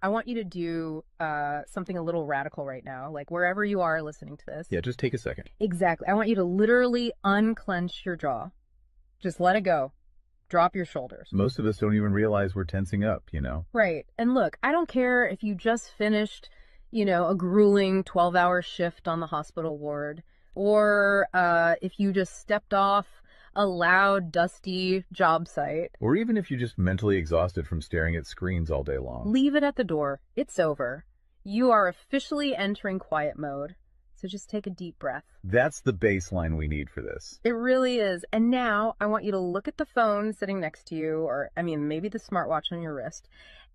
I want you to do something a little radical right now, like wherever you are listening to this. Yeah, just take a second. Exactly. I want you to literally unclench your jaw. Just let it go. Drop your shoulders. Most of us don't even realize we're tensing up, you know? Right. And look, I don't care if you just finished, a grueling 12-hour shift on the hospital ward, or if you just stepped off a loud, dusty job site. Or even if you're just mentally exhausted from staring at screens all day long. Leave it at the door. It's over. You are officially entering quiet mode. So just take a deep breath. That's the baseline we need for this. It really is. And now I want you to look at the phone sitting next to you, or maybe the smartwatch on your wrist.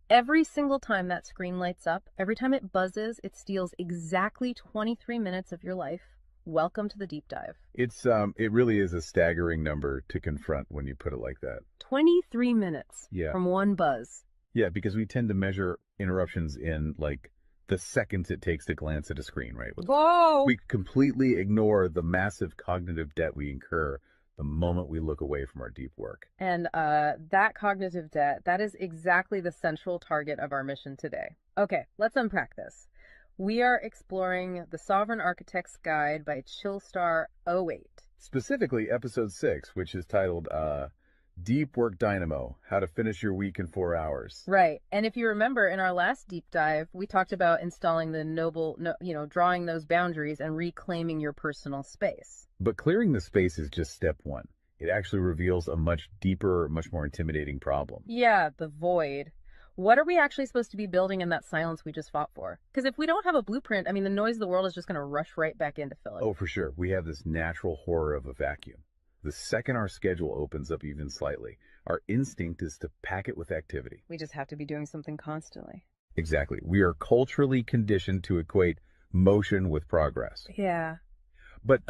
Every single time that screen lights up, every time it buzzes, it steals exactly 23 minutes of your life. Welcome to the deep dive. It really is a staggering number to confront when you put it like that. 23 minutes Yeah. from one buzz. Yeah, because we tend to measure interruptions in like the seconds it takes to glance at a screen, right? Whoa! We completely ignore the massive cognitive debt we incur the moment we look away from our deep work. And that cognitive debt, that is exactly the central target of our mission today. Okay, let's unpack this. We are exploring The Sovereign Architect's Guide by Chillstar 08. Specifically, episode 6, which is titled Deep Work Dynamo, How to Finish Your Week in 4 Hours. Right. And if you remember in our last deep dive, we talked about installing the drawing those boundaries and reclaiming your personal space. But clearing the space is just step one. It actually reveals a much deeper, much more intimidating problem. Yeah, the void. What are we actually supposed to be building in that silence we just fought for? Because if we don't have a blueprint, the noise of the world is just going to rush right back in to fill it. Oh, for sure. We have this natural horror of a vacuum. The second our schedule opens up even slightly, our instinct is to pack it with activity. We just have to be doing something constantly. Exactly. We are culturally conditioned to equate motion with progress. Yeah. But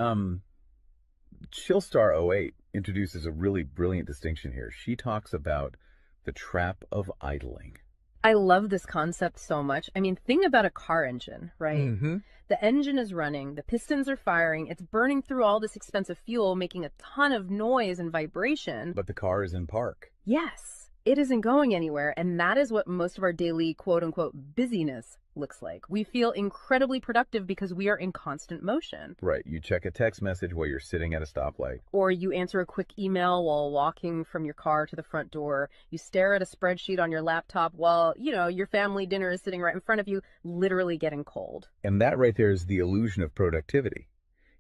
Chillstar 08 introduces a really brilliant distinction here. She talks about the trap of idling. I love this concept so much. Think about a car engine, right? Mm-hmm. The engine is running, the pistons are firing, it's burning through all this expensive fuel, making a ton of noise and vibration. But the car is in park. Yes, it isn't going anywhere, and that is what most of our daily quote-unquote busyness looks like. We feel incredibly productive because we are in constant motion. Right. You check a text message while you're sitting at a stoplight. Or you answer a quick email while walking from your car to the front door. You stare at a spreadsheet on your laptop while, your family dinner is sitting right in front of you, literally getting cold. And that right there is the illusion of productivity.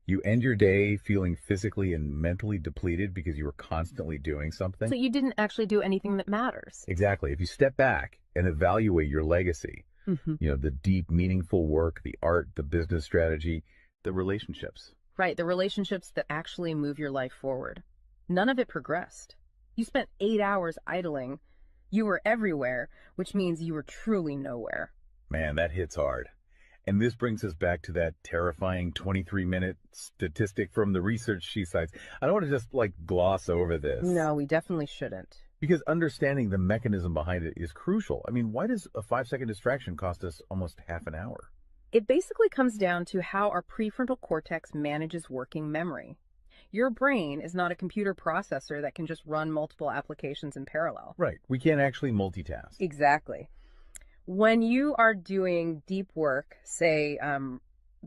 You end your day feeling physically and mentally depleted because you were constantly doing something. So you didn't actually do anything that matters. Exactly. If you step back and evaluate your legacy, the deep, meaningful work, the art, the business strategy, the relationships. Right, the relationships that actually move your life forward. None of it progressed. You spent 8 hours idling. You were everywhere, which means you were truly nowhere. Man, that hits hard. And this brings us back to that terrifying 23-minute statistic from the research she cites. I don't want to just gloss over this. No, we definitely shouldn't. Because understanding the mechanism behind it is crucial. Why does a 5-second distraction cost us almost half an hour? It basically comes down to how our prefrontal cortex manages working memory. Your brain is not a computer processor that can just run multiple applications in parallel. Right. We can't actually multitask. Exactly. When you are doing deep work, say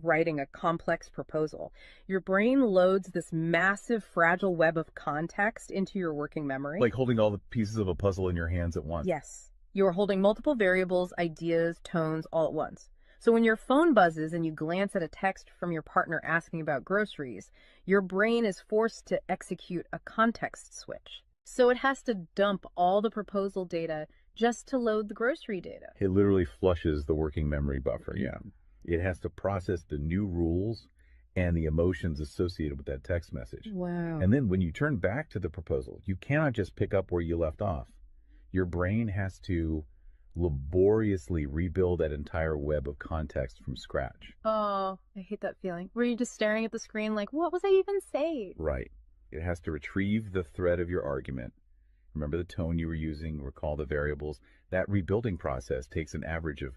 writing a complex proposal, your brain loads this massive fragile web of context into your working memory. Like holding all the pieces of a puzzle in your hands at once. Yes. You are holding multiple variables, ideas, tones all at once. So when your phone buzzes and you glance at a text from your partner asking about groceries, your brain is forced to execute a context switch. So it has to dump all the proposal data just to load the grocery data. It literally flushes the working memory buffer, yeah. It has to process the new rules and the emotions associated with that text message. Wow. And then when you turn back to the proposal, you cannot just pick up where you left off. Your brain has to laboriously rebuild that entire web of context from scratch. Oh, I hate that feeling. Were you just staring at the screen like, what was I even saying? Right. It has to retrieve the thread of your argument. Remember the tone you were using, recall the variables. That rebuilding process takes an average of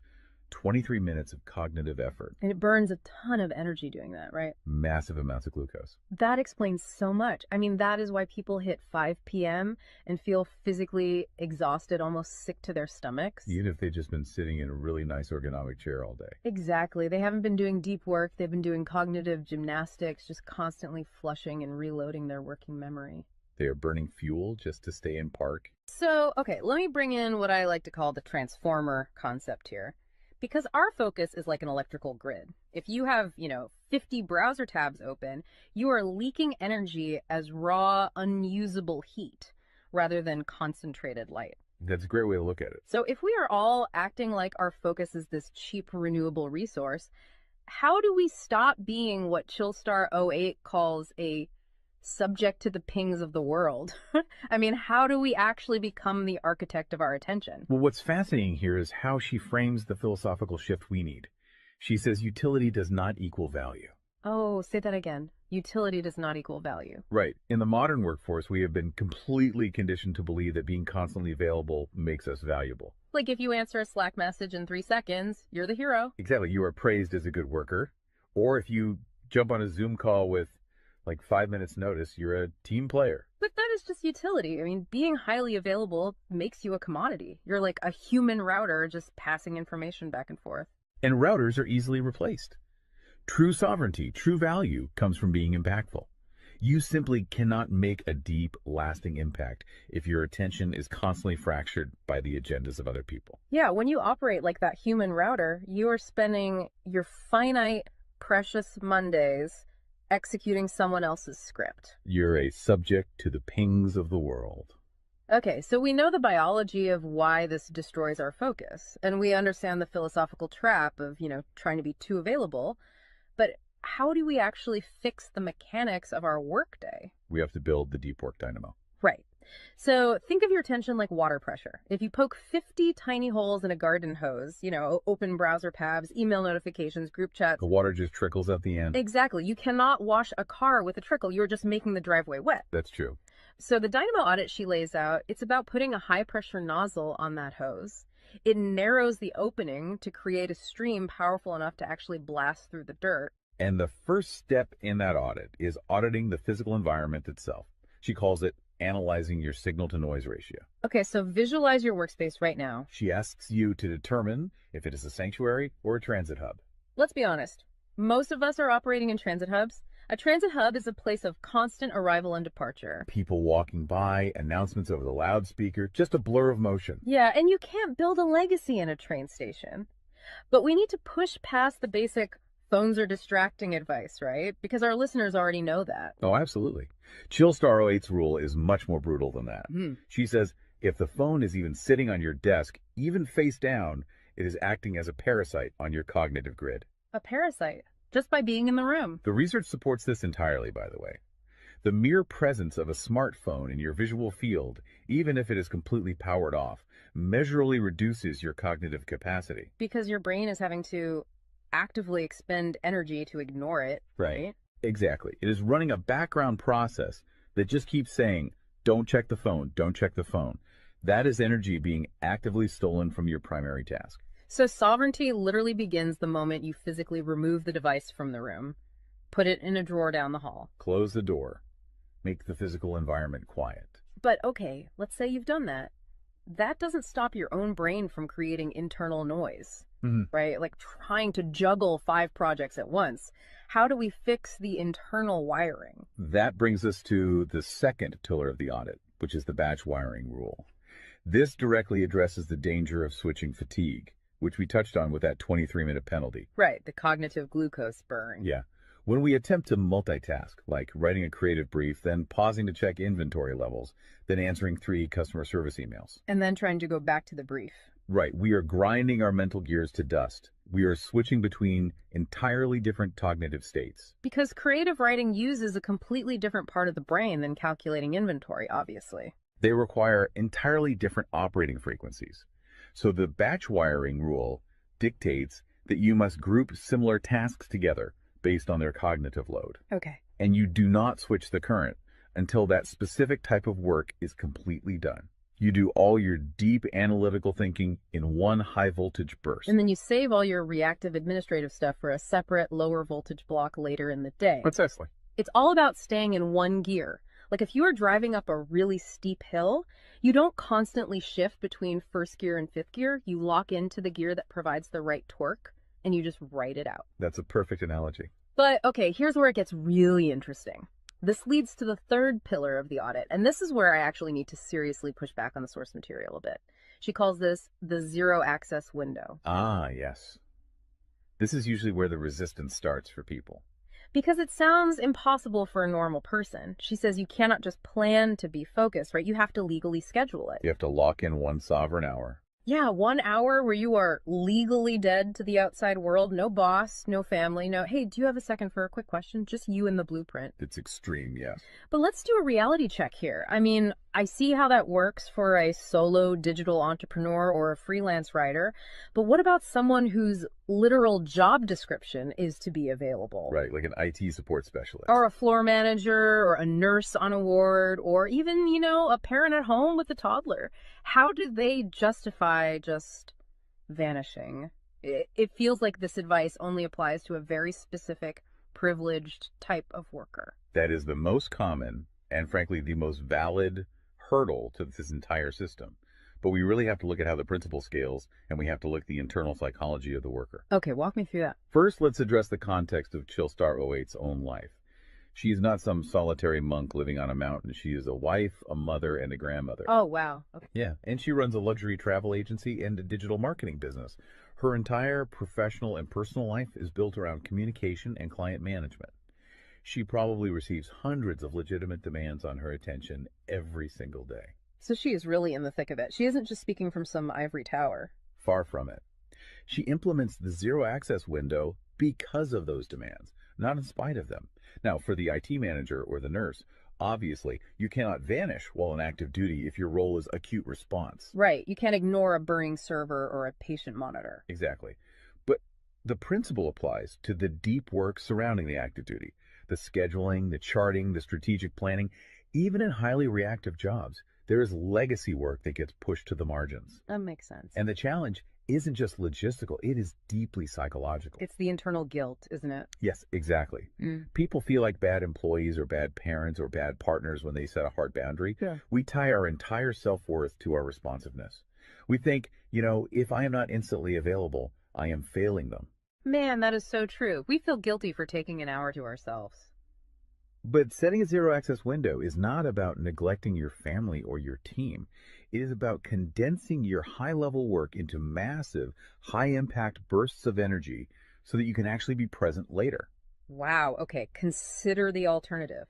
23 minutes of cognitive effort, And it burns a ton of energy doing that, right? massive amounts of glucose. That explains so much. I mean, that is why people hit 5 p.m. and feel physically exhausted, almost sick to their stomachs. Even if they've just been sitting in a really nice ergonomic chair all day. Exactly. They haven't been doing deep work. They've been doing cognitive gymnastics, just constantly flushing and reloading their working memory. They are burning fuel just to stay in park. So, okay, let me bring in what I like to call the transformer concept here. Because our focus is like an electrical grid. If you have, 50 browser tabs open, you are leaking energy as raw, unusable heat rather than concentrated light. That's a great way to look at it. So if we are all acting like our focus is this cheap renewable resource, how do we stop being what Chillstar '08 calls a subject to the pings of the world? I mean, how do we actually become the architect of our attention? Well, what's fascinating here is how she frames the philosophical shift we need. She says utility does not equal value. Oh, say that again. Utility does not equal value. Right. In the modern workforce, we have been completely conditioned to believe that being constantly available makes us valuable. Like if you answer a Slack message in 3 seconds, you're the hero. Exactly. You are praised as a good worker. Or if you jump on a Zoom call with like 5 minutes notice, you're a team player. But that is just utility. I mean, being highly available makes you a commodity. You're like a human router just passing information back and forth. And routers are easily replaced. True sovereignty, true value comes from being impactful. You simply cannot make a deep, lasting impact if your attention is constantly fractured by the agendas of other people. Yeah, when you operate like that human router, you are spending your finite, precious Mondays executing someone else's script. You're a subject to the pings of the world. Okay, so we know the biology of why this destroys our focus, and we understand the philosophical trap of, trying to be too available, but how do we actually fix the mechanics of our workday? We have to build the deep work dynamo. Right. So think of your attention like water pressure. If you poke 50 tiny holes in a garden hose, open browser tabs, email notifications, group chats. The water just trickles at the end. Exactly. You cannot wash a car with a trickle. You're just making the driveway wet. That's true. So the Dynamo Audit she lays out, it's about putting a high pressure nozzle on that hose. It narrows the opening to create a stream powerful enough to actually blast through the dirt. And the first step in that audit is auditing the physical environment itself. She calls it analyzing your signal to noise ratio. Okay, so visualize your workspace right now. She asks you to determine if it is a sanctuary or a transit hub. Let's be honest. Most of us are operating in transit hubs. A transit hub is a place of constant arrival and departure. People walking by, announcements over the loudspeaker, just a blur of motion. Yeah, and you can't build a legacy in a train station. But we need to push past the basic phones are distracting advice, right? Because our listeners already know that. Oh, absolutely. Chillstar '08's rule is much more brutal than that. She says if the phone is even sitting on your desk, even face down, it is acting as a parasite on your cognitive grid. A parasite, just by being in the room. The research supports this entirely, by the way. The mere presence of a smartphone in your visual field, even if it is completely powered off, measurably reduces your cognitive capacity. Because your brain is having to actively expend energy to ignore it, right? Exactly. It is running a background process that just keeps saying, don't check the phone, don't check the phone. That is energy being actively stolen from your primary task. So sovereignty literally begins the moment you physically remove the device from the room, put it in a drawer down the hall. Close the door. Make the physical environment quiet. But okay, let's say you've done that. That doesn't stop your own brain from creating internal noise, right? Like trying to juggle 5 projects at once. How do we fix the internal wiring? That brings us to the second pillar of the audit, which is the batch wiring rule. This directly addresses the danger of switching fatigue, which we touched on with that 23-minute penalty. Right, the cognitive glucose burn. Yeah. When we attempt to multitask, like writing a creative brief, then pausing to check inventory levels, then answering 3 customer service emails. And then trying to go back to the brief. Right. We are grinding our mental gears to dust. We are switching between entirely different cognitive states. Because creative writing uses a completely different part of the brain than calculating inventory, obviously. They require entirely different operating frequencies. So the batch wiring rule dictates that you must group similar tasks together based on their cognitive load. Okay. And you do not switch the current until that specific type of work is completely done. You do all your deep analytical thinking in one high voltage burst. And then you save all your reactive administrative stuff for a separate lower voltage block later in the day. Precisely. It's all about staying in one gear. Like if you are driving up a really steep hill, you don't constantly shift between first gear and fifth gear. You lock into the gear that provides the right torque and you just ride it out. That's a perfect analogy. But okay, here's where it gets really interesting. This leads to the third pillar of the audit, and this is where I actually need to seriously push back on the source material a bit. She calls this the zero access window. Ah, yes. This is usually where the resistance starts for people. Because it sounds impossible for a normal person. She says you cannot just plan to be focused, right? You have to legally schedule it. You have to lock in one sovereign hour. Yeah, 1 hour where you are legally dead to the outside world. No boss, no family, no, hey, do you have a second for a quick question? Just you and the blueprint. It's extreme, yes. But let's do a reality check here. I mean, I see how that works for a solo digital entrepreneur or a freelance writer, but what about someone whose literal job description is to be available? Right, like an IT support specialist. Or a floor manager, or a nurse on a ward, or even, a parent at home with a toddler. How do they justify just vanishing? It feels like this advice only applies to a very specific, privileged type of worker. That is the most common and, frankly, the most valid hurdle to this entire system. But we really have to look at how the principle scales, and we have to look at the internal psychology of the worker. Okay, walk me through that. First, let's address the context of Chillstar '08's own life. She is not some solitary monk living on a mountain. She is a wife, a mother, and a grandmother. Oh, wow. Okay. Yeah, and she runs a luxury travel agency and a digital marketing business. Her entire professional and personal life is built around communication and client management. She probably receives hundreds of legitimate demands on her attention every single day. So she is really in the thick of it. She isn't just speaking from some ivory tower. Far from it. She implements the zero access window because of those demands, not in spite of them. Now, for the IT manager or the nurse, obviously, you cannot vanish while on active duty if your role is acute response. Right. You can't ignore a burning server or a patient monitor. Exactly. But the principle applies to the deep work surrounding the active duty, the scheduling, the charting, the strategic planning. Even in highly reactive jobs, there is legacy work that gets pushed to the margins. That makes sense. And the challenge isn't just logistical, it is deeply psychological. It's the internal guilt, isn't it? Yes, exactly. People feel like bad employees or bad parents or bad partners when they set a hard boundary. Yeah. We tie our entire self-worth to our responsiveness. We think, if I am not instantly available, I am failing them. Man, that is so true. We feel guilty for taking an hour to ourselves. But setting a zero access window is not about neglecting your family or your team. It is about condensing your high level work into massive, high impact bursts of energy so that you can actually be present later. Wow. Okay. Consider the alternative.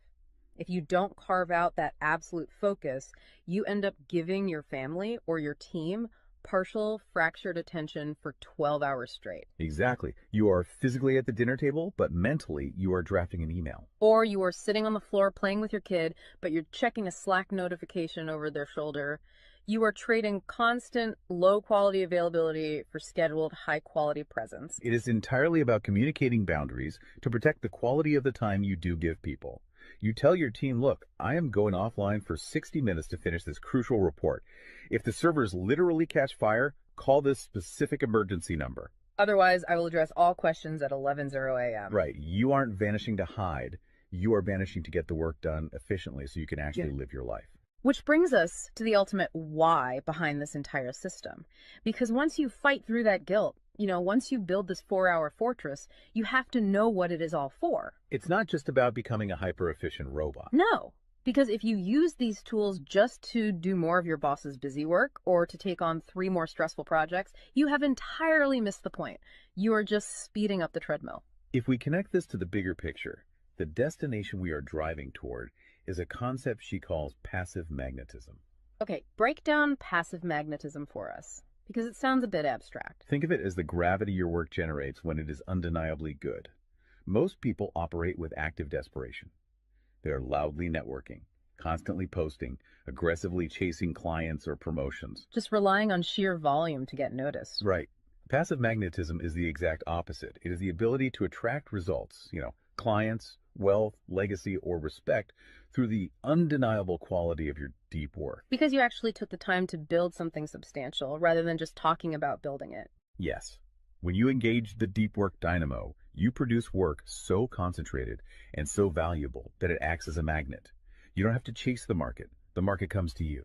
If you don't carve out that absolute focus, you end up giving your family or your team partial fractured attention for 12 hours straight. Exactly. You are physically at the dinner table, but mentally you are drafting an email. Or you are sitting on the floor playing with your kid, but you're checking a Slack notification over their shoulder. You are trading constant low quality availability for scheduled high quality presence. It is entirely about communicating boundaries to protect the quality of the time you do give people. You tell your team, look, I am going offline for 60 minutes to finish this crucial report. If the servers literally catch fire, call this specific emergency number. Otherwise, I will address all questions at 11:00 a.m. Right. You aren't vanishing to hide. You are vanishing to get the work done efficiently so you can actually live your life. Which brings us to the ultimate why behind this entire system. Because once you fight through that guilt, once you build this 4-hour fortress, you have to know what it is all for. It's not just about becoming a hyper-efficient robot. No, because if you use these tools just to do more of your boss's busy work or to take on 3 more stressful projects, you have entirely missed the point. You are just speeding up the treadmill. If we connect this to the bigger picture, the destination we are driving toward is a concept she calls passive magnetism. Okay, break down passive magnetism for us, because it sounds a bit abstract. Think of it as the gravity your work generates when it is undeniably good. Most people operate with active desperation. They are loudly networking, constantly posting, aggressively chasing clients or promotions. Just relying on sheer volume to get noticed. Right. Passive magnetism is the exact opposite. It is the ability to attract results, clients, wealth, legacy, or respect through the undeniable quality of your deep work. Because you actually took the time to build something substantial rather than just talking about building it. Yes, when you engage the deep work dynamo, you produce work so concentrated and so valuable that it acts as a magnet. You don't have to chase the market comes to you.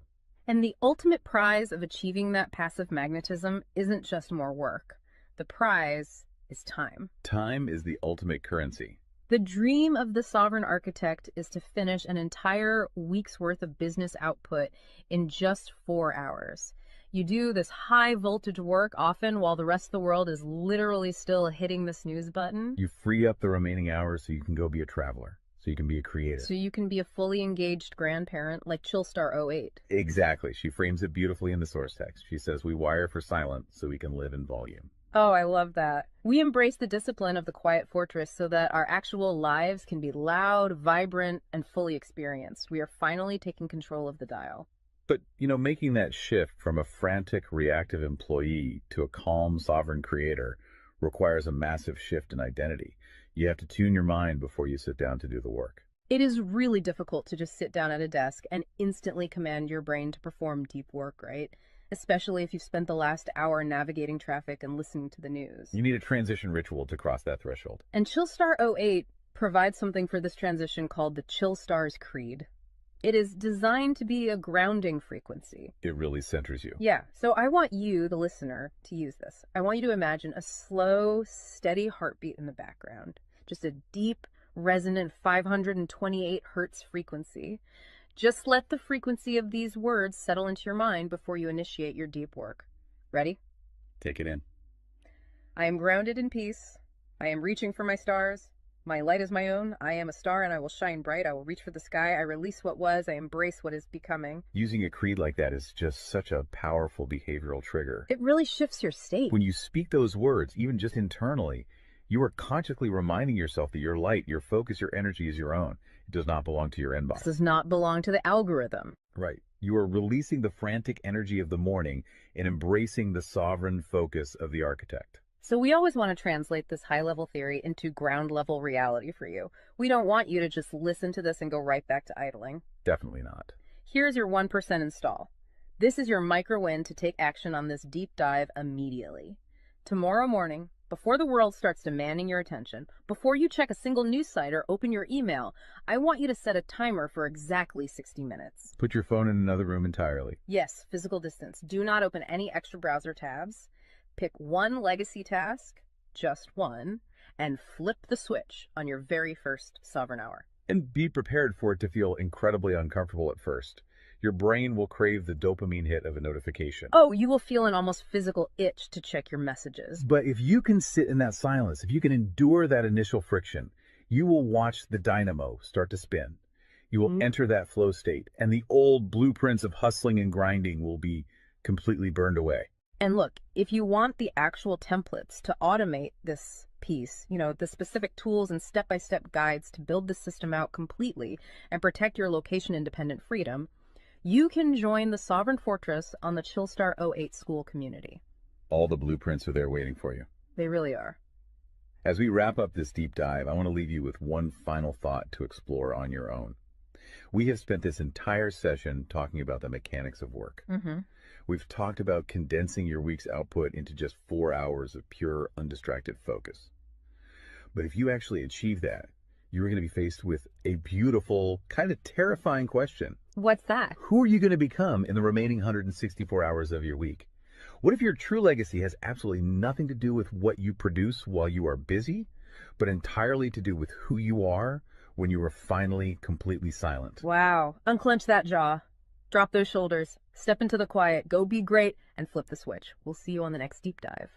And the ultimate prize of achieving that passive magnetism isn't just more work. The prize is time. Time is the ultimate currency. The dream of the sovereign architect is to finish an entire week's worth of business output in just 4 hours. You do this high voltage work often while the rest of the world is literally still hitting the snooze button. You free up the remaining hours so you can go be a traveler, so you can be a creative. So you can be a fully engaged grandparent like Chillstar 08. Exactly. She frames it beautifully in the source text. She says, we wire for silent so we can live in volume. Oh, I love that. We embrace the discipline of the quiet fortress so that our actual lives can be loud, vibrant, and fully experienced. We are finally taking control of the dial. But, making that shift from a frantic, reactive employee to a calm, sovereign creator requires a massive shift in identity. You have to tune your mind before you sit down to do the work. It is really difficult to just sit down at a desk and instantly command your brain to perform deep work, right? Especially if you've spent the last hour navigating traffic and listening to the news. You need a transition ritual to cross that threshold. And Chillstar 08 provides something for this transition called the Chillstar's Creed. It is designed to be a grounding frequency. It really centers you. Yeah, so I want you, the listener, to use this. I want you to imagine a slow, steady heartbeat in the background. Just a deep, resonant 528 hertz frequency. Just let the frequency of these words settle into your mind before you initiate your deep work. Ready? Take it in. I am grounded in peace. I am reaching for my stars. My light is my own. I am a star and I will shine bright. I will reach for the sky. I release what was. I embrace what is becoming. Using a creed like that is just such a powerful behavioral trigger. It really shifts your state. When you speak those words, even just internally, you are consciously reminding yourself that your light, your focus, your energy is your own. It does not belong to your inbox. This does not belong to the algorithm. Right. You are releasing the frantic energy of the morning and embracing the sovereign focus of the architect. So we always want to translate this high-level theory into ground-level reality for you. We don't want you to just listen to this and go right back to idling. Definitely not. Here's your 1% install. This is your micro win to take action on this deep dive immediately. Tomorrow morning, before the world starts demanding your attention, before you check a single news site or open your email, I want you to set a timer for exactly 60 minutes. Put your phone in another room entirely. Yes, physical distance. Do not open any extra browser tabs. Pick one legacy task, just one, and flip the switch on your very first sovereign hour. And be prepared for it to feel incredibly uncomfortable at first. Your brain will crave the dopamine hit of a notification. Oh, you will feel an almost physical itch to check your messages. But if you can sit in that silence, if you can endure that initial friction, you will watch the dynamo start to spin. You will enter that flow state, and the old blueprints of hustling and grinding will be completely burned away. And look, if you want the actual templates to automate this piece, the specific tools and step-by-step guides to build the system out completely and protect your location-independent freedom, you can join the Sovereign Fortress on the Chillstar 08 school community. All the blueprints are there waiting for you. They really are. As we wrap up this deep dive, I want to leave you with one final thought to explore on your own. We have spent this entire session talking about the mechanics of work. We've talked about condensing your week's output into just 4 hours of pure, undistracted focus. But if you actually achieve that, you're going to be faced with a beautiful, kind of terrifying question. What's that? Who are you going to become in the remaining 164 hours of your week? What if your true legacy has absolutely nothing to do with what you produce while you are busy, but entirely to do with who you are when you are finally completely silent? Wow. Unclench that jaw. Drop those shoulders. Step into the quiet. Go be great and flip the switch. We'll see you on the next deep dive.